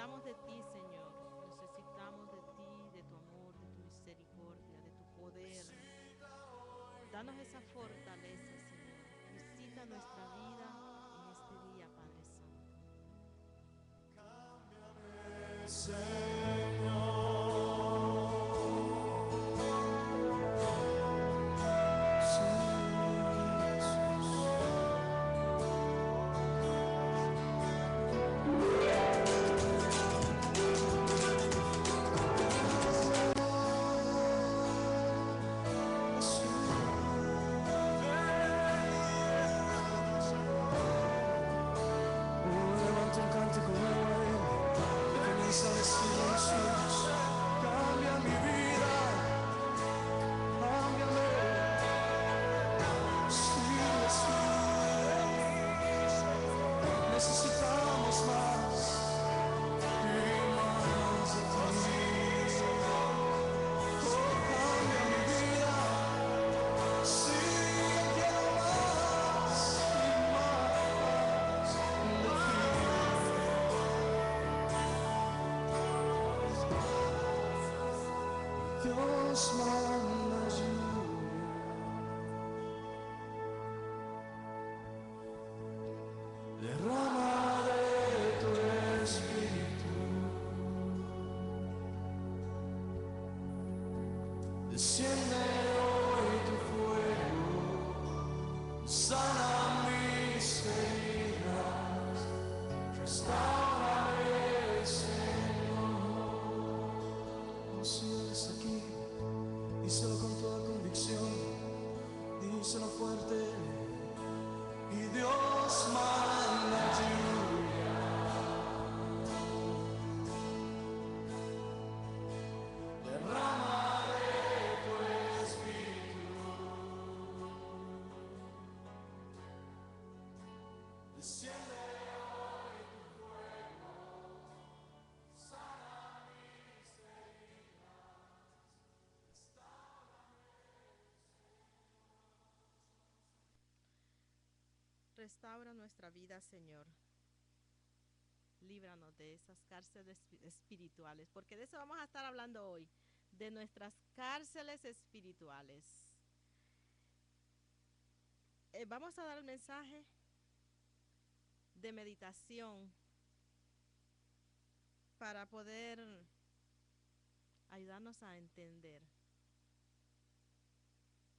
Necesitamos de ti, Señor. Necesitamos de ti, de tu amor, de tu misericordia, de tu poder. Danos esa fortaleza, Señor. Visita nuestra vida en este día, Padre Santo. Levanta un cántico nuevo a Él y comienza a decirle a los suyos: cambia mi vida, cámbiame. Sí, sí, necesitamos más y más de ti. Oh, cambia mi vida, sí, yo quiero más y más de ti. Dios manda lluvia, derrama de tu espíritu, desciende hoy tu fuego, sana mis heridas, restaurame, Señor. Oh, si eres aquí, díselo con toda convicción, díselo fuerte. Y Dios manda lluvia, derrama de tu espíritu, desciende hoy tu fuego, sana mis heridas, restaurame. Restaura nuestra vida, Señor. Líbranos de esas cárceles espirituales, porque de eso vamos a estar hablando hoy, de nuestras cárceles espirituales. Vamos a dar el mensaje de meditación para poder ayudarnos a entender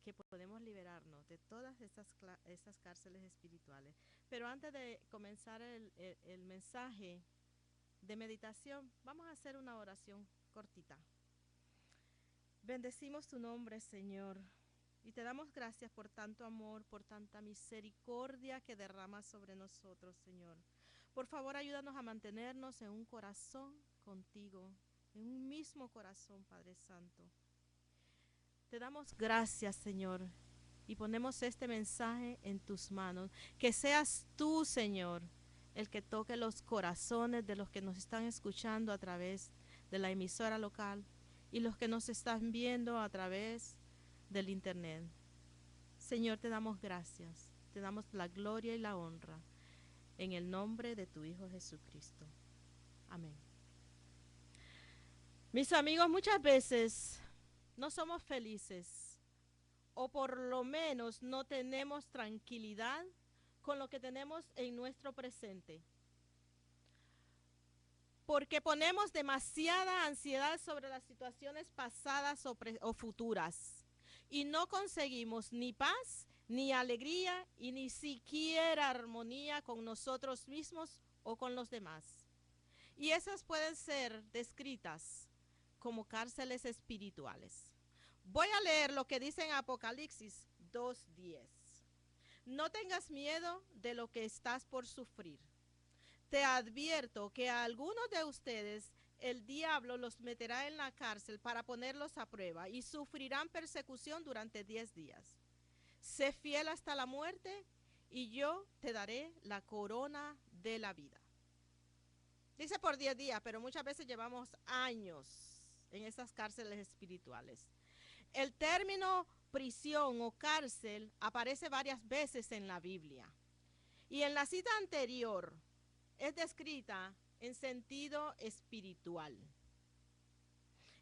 que podemos liberarnos de todas estas cárceles espirituales. Pero antes de comenzar el mensaje de meditación, vamos a hacer una oración cortita. Bendecimos tu nombre, Señor, y te damos gracias por tanto amor, por tanta misericordia que derramas sobre nosotros, Señor. Por favor, ayúdanos a mantenernos en un corazón contigo, en un mismo corazón, Padre Santo. Te damos gracias, Señor, y ponemos este mensaje en tus manos. Que seas tú, Señor, el que toque los corazones de los que nos están escuchando a través de la emisora local y los que nos están viendo a través del internet. Señor, te damos gracias, te damos la gloria y la honra en el nombre de tu Hijo Jesucristo. Amén. Mis amigos, muchas veces no somos felices, o por lo menos no tenemos tranquilidad con lo que tenemos en nuestro presente, porque ponemos demasiada ansiedad sobre las situaciones pasadas o futuras y no conseguimos ni paz, ni alegría y ni siquiera armonía con nosotros mismos o con los demás. Y esas pueden ser descritas como cárceles espirituales. Voy a leer lo que dice en Apocalipsis 2:10. No tengas miedo de lo que estás por sufrir. Te advierto que a algunos de ustedes el diablo los meterá en la cárcel para ponerlos a prueba y sufrirán persecución durante 10 días. Sé fiel hasta la muerte y yo te daré la corona de la vida. Dice por 10 días, pero muchas veces llevamos años en esas cárceles espirituales. El término prisión o cárcel aparece varias veces en la Biblia. Y en la cita anterior es descrita en sentido espiritual.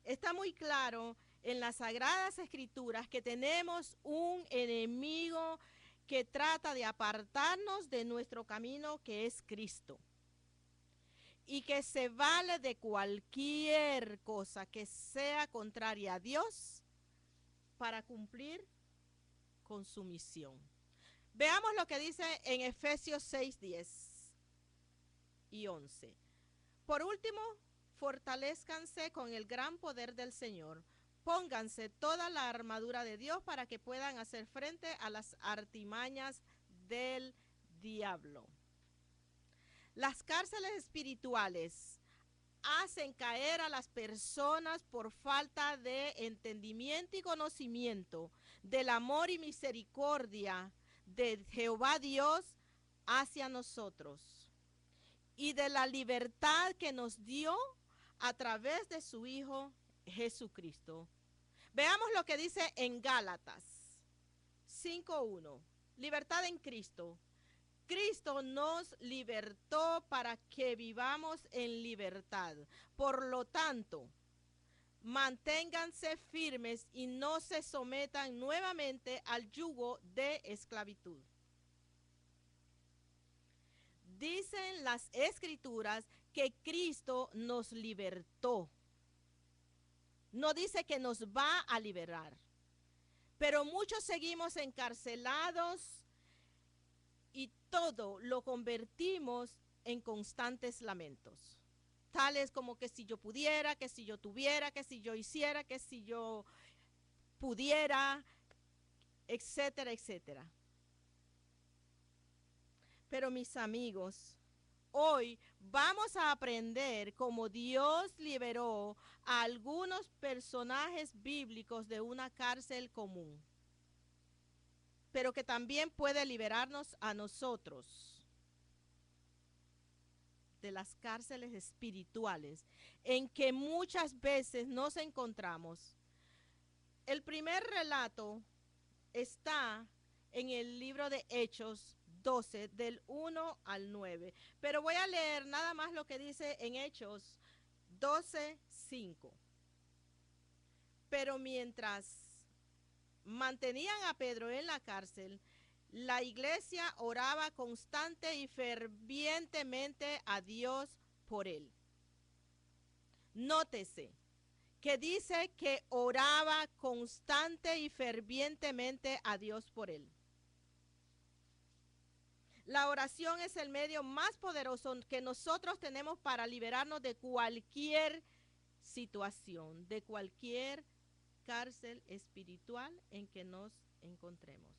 Está muy claro en las Sagradas Escrituras que tenemos un enemigo que trata de apartarnos de nuestro camino, que es Cristo, y que se vale de cualquier cosa que sea contraria a Dios para cumplir con su misión. Veamos lo que dice en Efesios 6, 10 y 11. Por último, fortalezcanse con el gran poder del Señor. Pónganse toda la armadura de Dios para que puedan hacer frente a las artimañas del diablo. Las cárceles espirituales hacen caer a las personas por falta de entendimiento y conocimiento del amor y misericordia de Jehová Dios hacia nosotros y de la libertad que nos dio a través de su Hijo Jesucristo. Veamos lo que dice en Gálatas 5:1. Libertad en Cristo. Cristo nos libertó para que vivamos en libertad. Por lo tanto, manténganse firmes y no se sometan nuevamente al yugo de esclavitud. Dicen las Escrituras que Cristo nos libertó. No dice que nos va a liberar. Pero muchos seguimos encarcelados y todo lo convertimos en constantes lamentos. Tales como que si yo pudiera, que si yo tuviera, que si yo hiciera, que si yo pudiera, etcétera, etcétera. Pero mis amigos, hoy vamos a aprender cómo Dios liberó a algunos personajes bíblicos de una cárcel común, pero que también puede liberarnos a nosotros de las cárceles espirituales en que muchas veces nos encontramos. El primer relato está en el libro de Hechos 12, del 1 al 9. Pero voy a leer nada más lo que dice en Hechos 12, 5. Pero mientras mantenían a Pedro en la cárcel, la iglesia oraba constante y fervientemente a Dios por él. Nótese que dice que oraba constante y fervientemente a Dios por él. La oración es el medio más poderoso que nosotros tenemos para liberarnos de cualquier situación, de cualquier cárcel espiritual en que nos encontremos.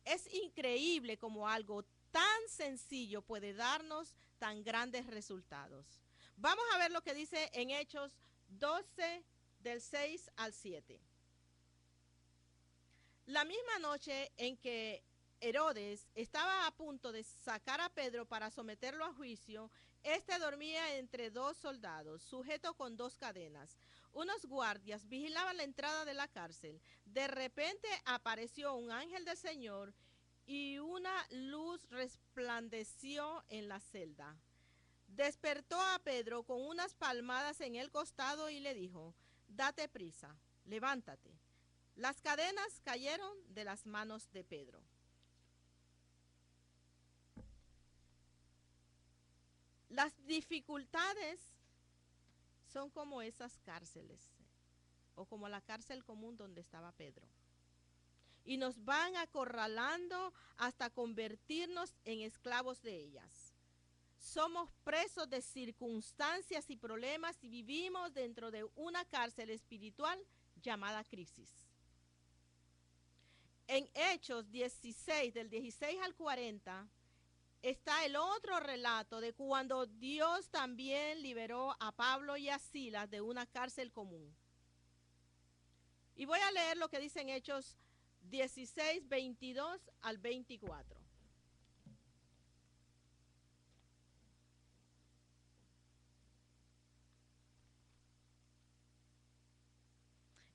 Es increíble cómo algo tan sencillo puede darnos tan grandes resultados. Vamos a ver lo que dice en Hechos 12, del 6 al 7. La misma noche en que Herodes estaba a punto de sacar a Pedro para someterlo a juicio, este dormía entre dos soldados, sujeto con dos cadenas. Unos guardias vigilaban la entrada de la cárcel. De repente apareció un ángel del Señor y una luz resplandeció en la celda. Despertó a Pedro con unas palmadas en el costado y le dijo: «Date prisa, levántate». Las cadenas cayeron de las manos de Pedro. Las dificultades son como esas cárceles, o como la cárcel común donde estaba Pedro. Y nos van acorralando hasta convertirnos en esclavos de ellas. Somos presos de circunstancias y problemas y vivimos dentro de una cárcel espiritual llamada crisis. En Hechos 16, del 16 al 40, está el otro relato de cuando Dios también liberó a Pablo y a Silas de una cárcel común. Y voy a leer lo que dice en Hechos 16, 22 al 24.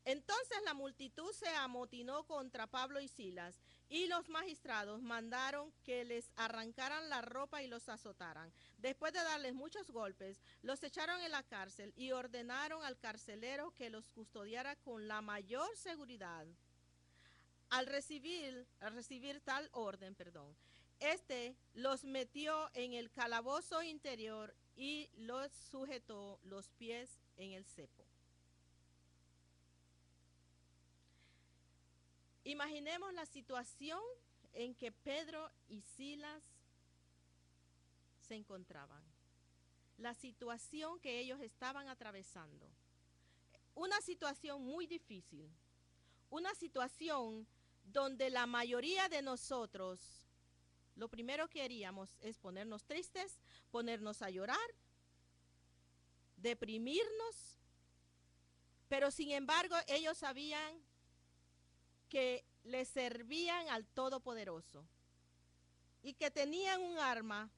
Entonces la multitud se amotinó contra Pablo y Silas Y los magistrados mandaron que les arrancaran la ropa y los azotaran. Después de darles muchos golpes, los echaron en la cárcel y ordenaron al carcelero que los custodiara con la mayor seguridad. Al recibir tal orden, este los metió en el calabozo interior y los sujetó los pies en el cepo. Imaginemos la situación en que Pedro y Silas se encontraban, la situación que ellos estaban atravesando. Una situación muy difícil, una situación donde la mayoría de nosotros lo primero que haríamos es ponernos tristes, ponernos a llorar, deprimirnos, pero sin embargo ellos sabían que le servían al Todopoderoso y que tenían un arma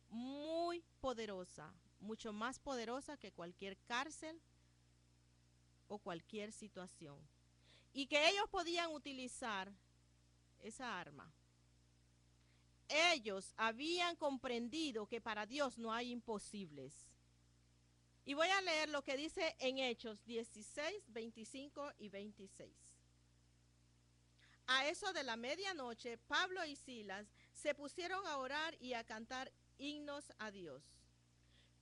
muy poderosa, mucho más poderosa que cualquier cárcel o cualquier situación, y que ellos podían utilizar esa arma. Ellos habían comprendido que para Dios no hay imposibles. Y voy a leer lo que dice en Hechos 16, 25 y 26. A eso de la medianoche, Pablo y Silas se pusieron a orar y a cantar himnos a Dios.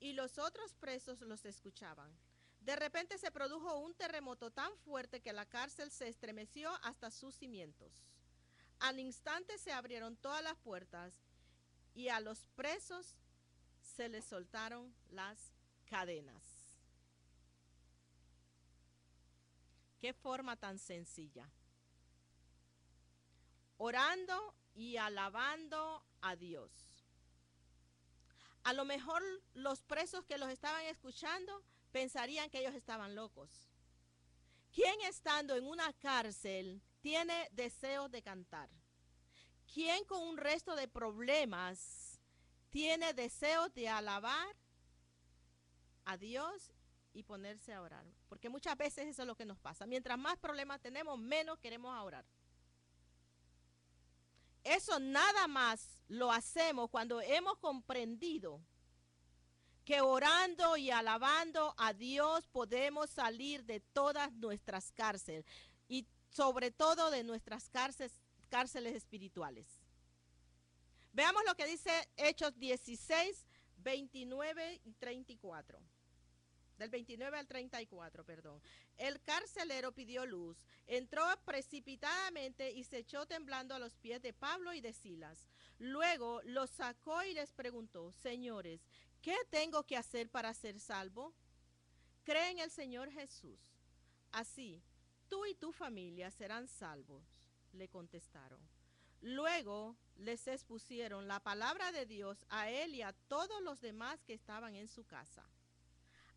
Y los otros presos los escuchaban. De repente se produjo un terremoto tan fuerte que la cárcel se estremeció hasta sus cimientos. Al instante se abrieron todas las puertas y a los presos se les soltaron las cadenas. Qué forma tan sencilla. Orando y alabando a Dios. A lo mejor los presos que los estaban escuchando pensarían que ellos estaban locos. ¿Quién estando en una cárcel tiene deseo de cantar? ¿Quién con un resto de problemas tiene deseo de alabar a Dios y ponerse a orar? Porque muchas veces eso es lo que nos pasa. Mientras más problemas tenemos, menos queremos orar. Eso nada más lo hacemos cuando hemos comprendido que orando y alabando a Dios podemos salir de todas nuestras cárceles y sobre todo de nuestras cárceles espirituales. Veamos lo que dice Hechos 16, 29 y 34. Del 29 al 34, perdón. El carcelero pidió luz, entró precipitadamente y se echó temblando a los pies de Pablo y de Silas. Luego los sacó y les preguntó: señores, ¿qué tengo que hacer para ser salvo? Cree en el Señor Jesús. Así, tú y tu familia serán salvos, le contestaron. Luego les expusieron la palabra de Dios a él y a todos los demás que estaban en su casa.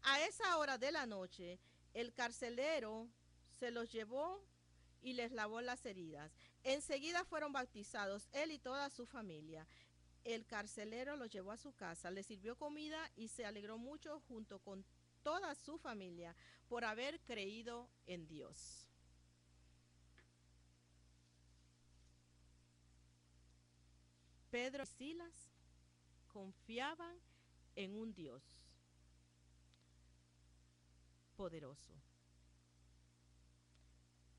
A esa hora de la noche, el carcelero se los llevó y les lavó las heridas. Enseguida fueron bautizados él y toda su familia. El carcelero los llevó a su casa, les sirvió comida y se alegró mucho junto con toda su familia por haber creído en Dios. Pedro y Silas confiaban en un Dios poderoso.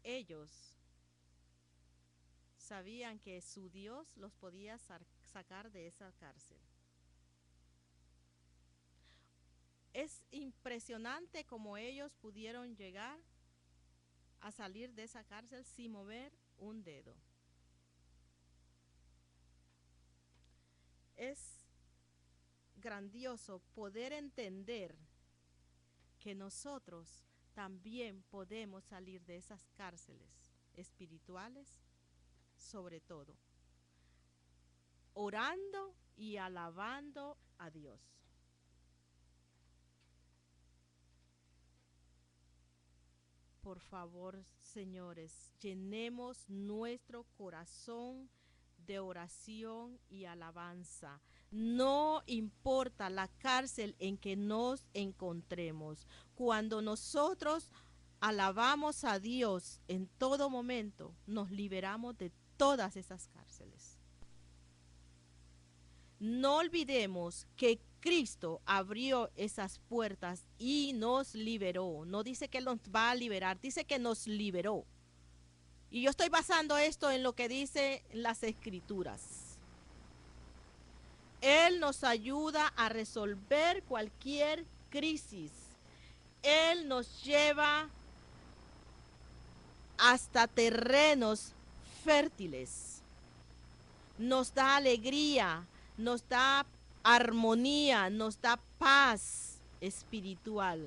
Ellos sabían que su Dios los podía sacar de esa cárcel. Es impresionante cómo ellos pudieron llegar a salir de esa cárcel sin mover un dedo. Es grandioso poder entender que nosotros también podemos salir de esas cárceles espirituales, sobre todo orando y alabando a Dios. Por favor, señores, llenemos nuestro corazón de oración y alabanza. No importa la cárcel en que nos encontremos. Cuando nosotros alabamos a Dios en todo momento, nos liberamos de todas esas cárceles. No olvidemos que Cristo abrió esas puertas y nos liberó. No dice que nos va a liberar, dice que nos liberó. Y yo estoy basando esto en lo que dice las Escrituras. Él nos ayuda a resolver cualquier crisis. Él nos lleva hasta terrenos fértiles. Nos da alegría, nos da armonía, nos da paz espiritual.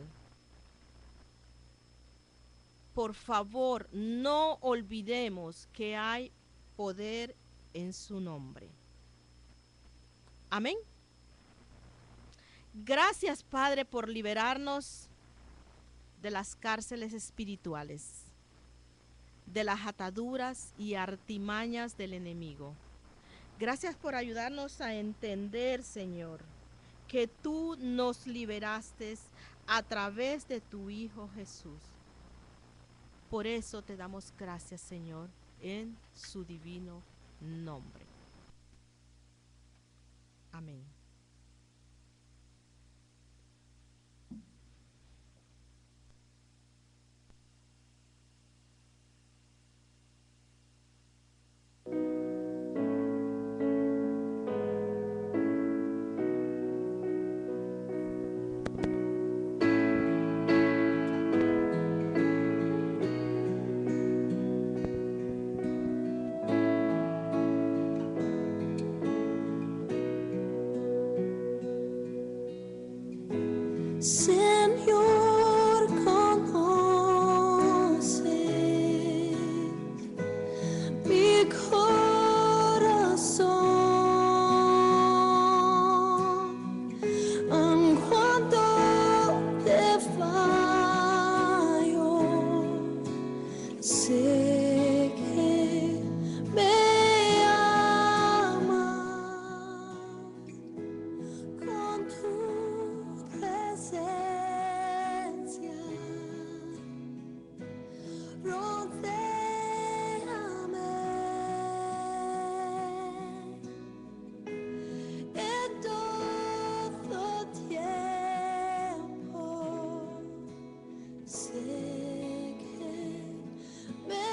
Por favor, no olvidemos que hay poder en su nombre. Amén. Gracias, Padre, por liberarnos de las cárceles espirituales, de las ataduras y artimañas del enemigo. Gracias por ayudarnos a entender, Señor, que tú nos liberaste a través de tu Hijo Jesús. Por eso te damos gracias, Señor, en su divino nombre. Amén. Señor, conoces mi corazón, aun cuando te fallo, sé que me amas con tu presencia. Rodéame en todo tiempo. Sé que me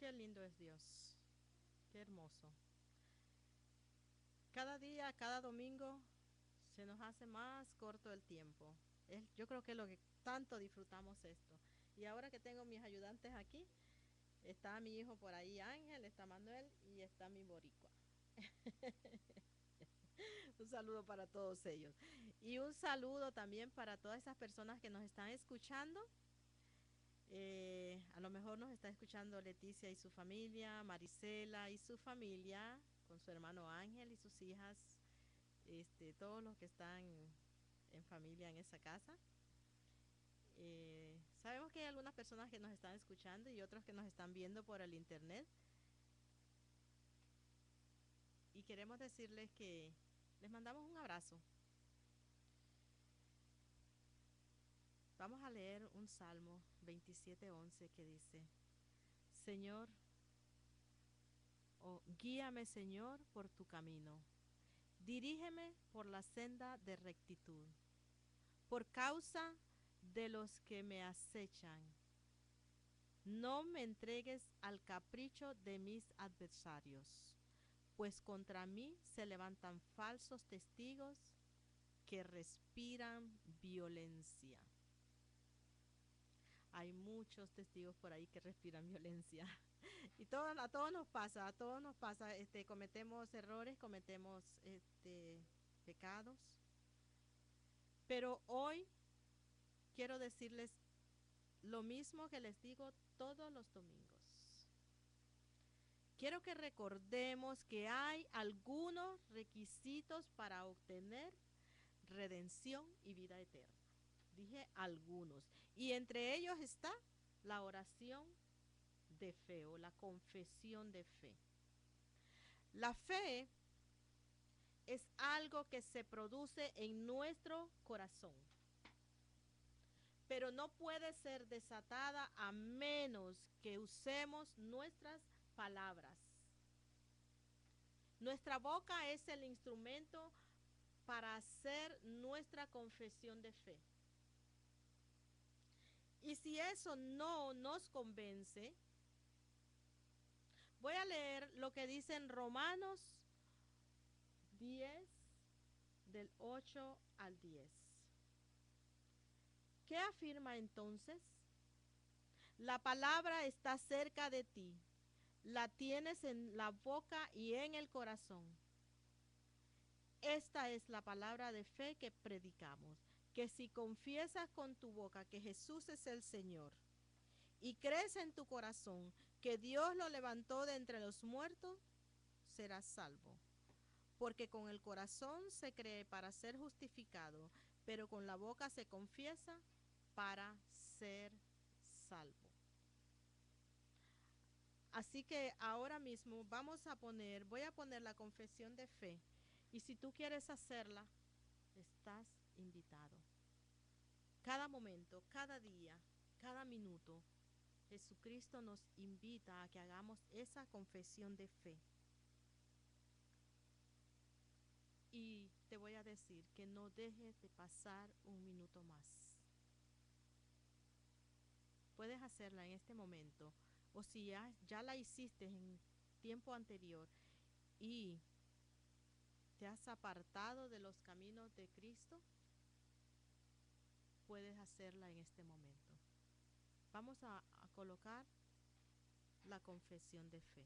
Qué lindo es Dios, qué hermoso. Cada día, cada domingo, se nos hace más corto el tiempo. Yo creo que es lo que tanto disfrutamos esto. Y ahora que tengo mis ayudantes aquí, está mi hijo por ahí, Ángel, está Manuel y está mi boricua. Un saludo para todos ellos. Y un saludo también para todas esas personas que nos están escuchando. A lo mejor nos está escuchando Leticia y su familia, Marisela y su familia, con su hermano Ángel y sus hijas, todos los que están en familia en esa casa. Sabemos que hay algunas personas que nos están escuchando y otros que nos están viendo por el internet. Y queremos decirles que les mandamos un abrazo. Vamos a leer un Salmo 27:11 que dice: Señor, guíame, Señor, por tu camino. Dirígeme por la senda de rectitud, por causa de los que me acechan. No me entregues al capricho de mis adversarios, pues contra mí se levantan falsos testigos que respiran violencia. Hay muchos testigos por ahí que respiran violencia. Y a todos nos pasa, cometemos errores, cometemos pecados. Pero hoy quiero decirles lo mismo que les digo todos los domingos. Quiero que recordemos que hay algunos requisitos para obtener redención y vida eterna. Dije algunos. Y entre ellos está la oración de fe o la confesión de fe. La fe es algo que se produce en nuestro corazón, pero no puede ser desatada a menos que usemos nuestras palabras. Nuestra boca es el instrumento para hacer nuestra confesión de fe. Y si eso no nos convence, voy a leer lo que dice en Romanos 10, del 8 al 10. ¿Qué afirma entonces? La palabra está cerca de ti, la tienes en la boca y en el corazón. Esta es la palabra de fe que predicamos, que si confiesas con tu boca que Jesús es el Señor y crees en tu corazón que Dios lo levantó de entre los muertos, serás salvo. Porque con el corazón se cree para ser justificado, pero con la boca se confiesa para ser salvo. Así que ahora mismo voy a poner la confesión de fe. Y si tú quieres hacerla, estás invitado. Cada momento, cada día, cada minuto, Jesucristo nos invita a que hagamos esa confesión de fe. Y te voy a decir que no dejes de pasar un minuto más. Puedes hacerla en este momento, o si ya la hiciste en tiempo anterior y te has apartado de los caminos de Cristo, puedes hacerla en este momento. Vamos a colocar la confesión de fe.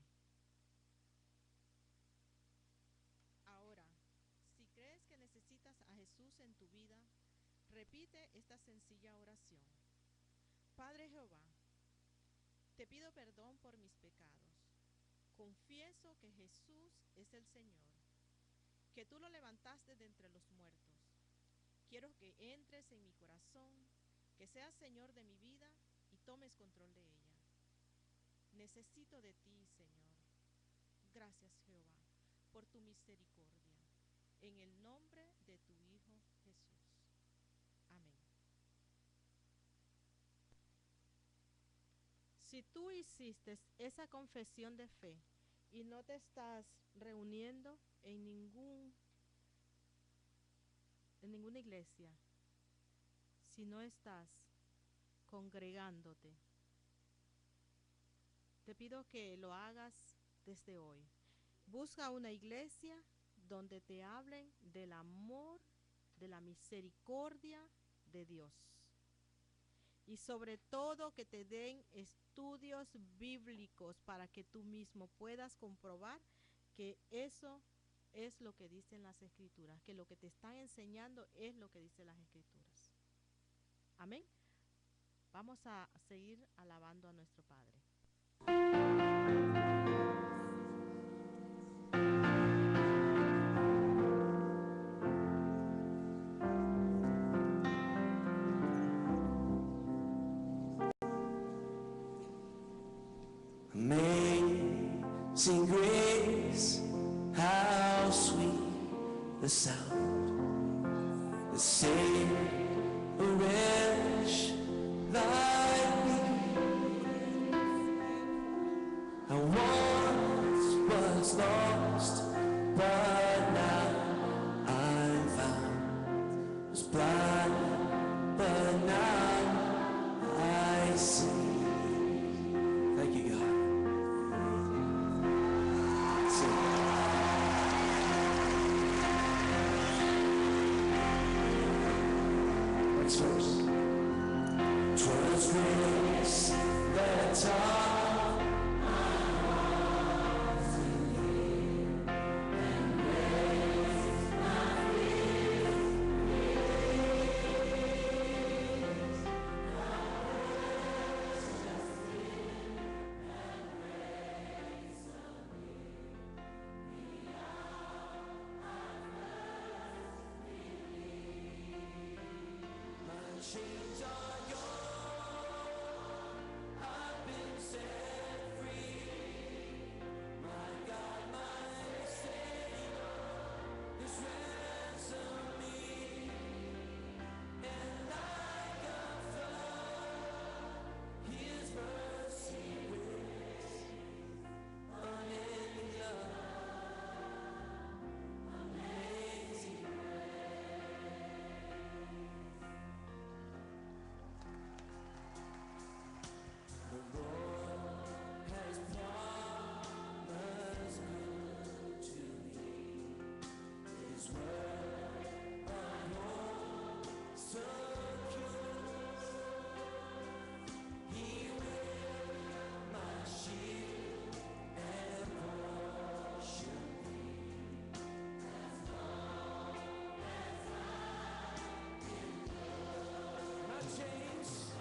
Ahora, si crees que necesitas a Jesús en tu vida, repite esta sencilla oración. Padre Jehová, te pido perdón por mis pecados. Confieso que Jesús es el Señor, que tú lo levantaste de entre los muertos. Quiero que entres en mi corazón, que seas Señor de mi vida y tomes control de ella. Necesito de ti, Señor. Gracias, Jehová, por tu misericordia. En el nombre de tu Hijo Jesús. Amén. Si tú hiciste esa confesión de fe y no te estás reuniendo en ninguna iglesia, si no estás congregándote, te pido que lo hagas desde hoy. Busca una iglesia donde te hablen del amor, de la misericordia de Dios. Y sobre todo que te den estudios bíblicos para que tú mismo puedas comprobar que eso es lo que dicen las escrituras, que lo que te están enseñando es lo que dicen las escrituras. Amén. Vamos a seguir alabando a nuestro Padre. Amazing grace, how sweet the sound that saved a wretch like me. I once was lost, but now I'm found. Was blind, but now I see. Thank you, God. Twas grace that taught my heart to live, and grace my fear released. Thou wast just sin and grace of me. The hour I first believed. My chains are gone, I've been set free. My God, my Savior, has ransomed me. And like a flood, His mercy waves, unending love, amazing The Lord has promised good to me. His word of hope secures. He will my shield and portion be. As long as I endure, my chains.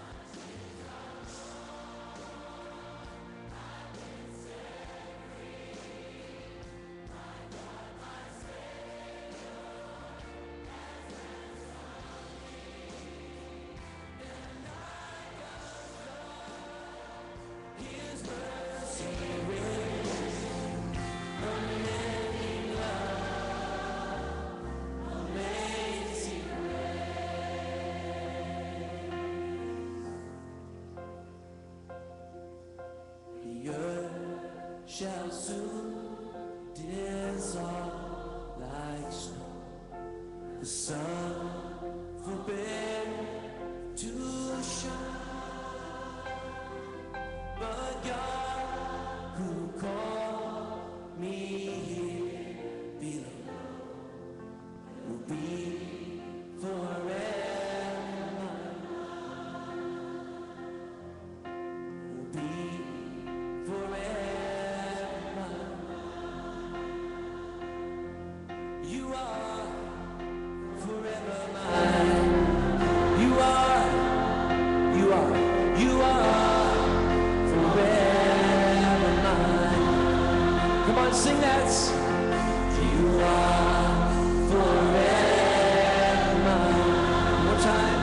His mercy waves, unending love, amazing grace. The earth shall soon dissolve like snow. The sun forbear to shine. But God, who called me here below, will be forever mine. Will be forever mine. You are forever mine. You are forever mine. Come on, sing that. You are forever mine. One more time.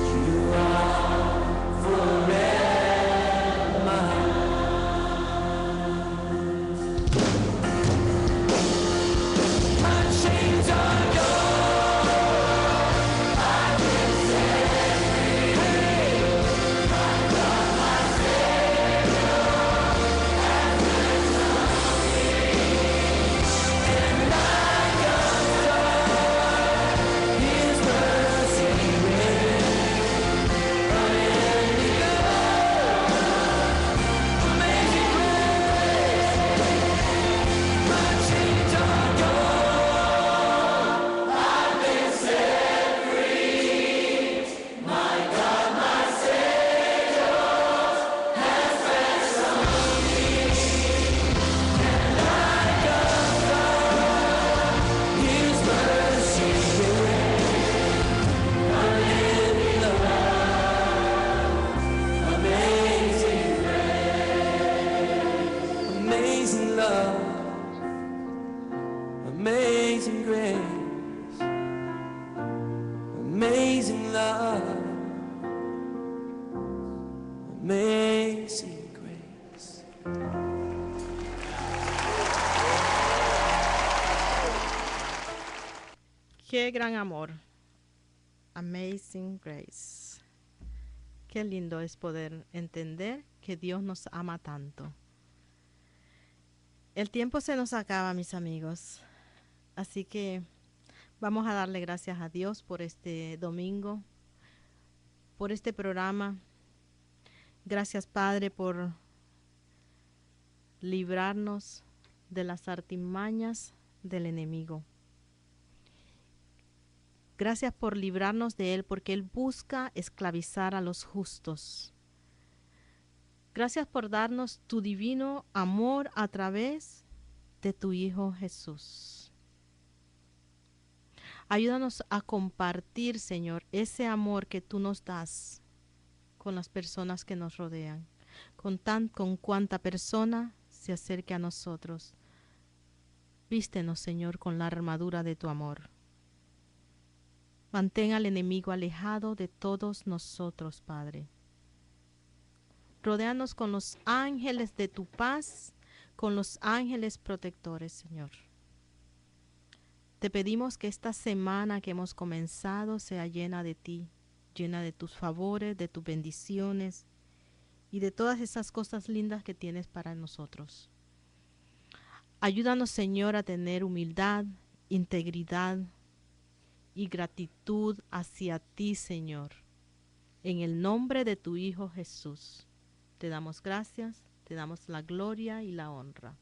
You are forever mine. My chains are gone. I've been set free. My God, my Savior, has ransomed me. Amazing love, amazing grace, amazing love, amazing grace. Qué gran amor. Amazing grace. Qué lindo es poder entender que Dios nos ama tanto. El tiempo se nos acaba, mis amigos. Así que vamos a darle gracias a Dios por este domingo, por este programa. Gracias, Padre, por librarnos de las artimañas del enemigo. Gracias por librarnos de él, porque él busca esclavizar a los justos. Gracias por darnos tu divino amor a través de tu Hijo Jesús. Ayúdanos a compartir, Señor, ese amor que tú nos das con las personas que nos rodean, con cuanta persona se acerque a nosotros. Vístenos, Señor, con la armadura de tu amor. Mantén al enemigo alejado de todos nosotros, Padre. Rodéanos con los ángeles de tu paz, con los ángeles protectores, Señor. Te pedimos que esta semana que hemos comenzado sea llena de ti, llena de tus favores, de tus bendiciones y de todas esas cosas lindas que tienes para nosotros. Ayúdanos, Señor, a tener humildad, integridad y gratitud hacia ti, Señor. En el nombre de tu Hijo Jesús, te damos gracias, te damos la gloria y la honra.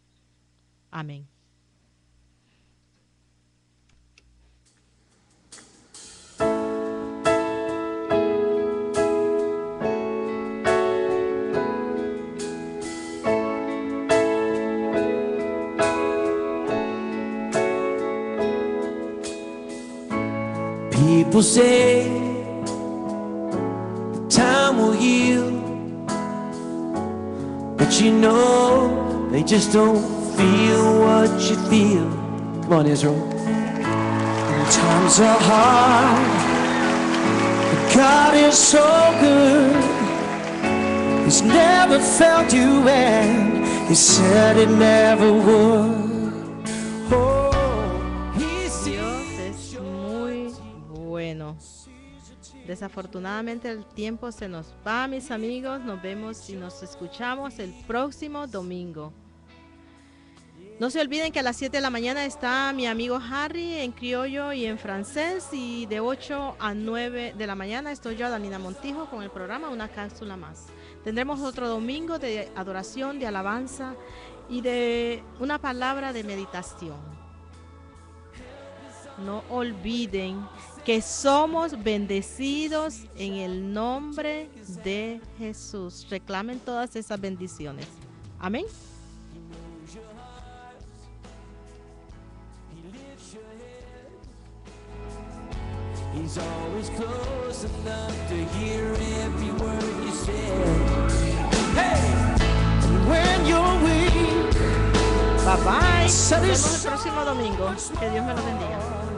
Amén. People say the time will heal, but you know they just don't feel what you feel. Come on, Israel. When times are hard, but God is so good. He's never failed you and He said it never would. Desafortunadamente el tiempo se nos va, mis amigos. Nos vemos y nos escuchamos el próximo domingo. No se olviden que a las 7 de la mañana está mi amigo Harry en criollo y en francés. Y de 8 a 9 de la mañana estoy yo, Danina Montijo, con el programa Una Cápsula Más. Tendremos otro domingo de adoración, de alabanza y de una palabra de meditación. No olviden que somos bendecidos en el nombre de Jesús. Reclamen todas esas bendiciones. Amén. He's always close enough to hear every word you say. Hey, when you're weak. Bye bye. Nos vemos el próximo domingo. Que Dios me lo bendiga.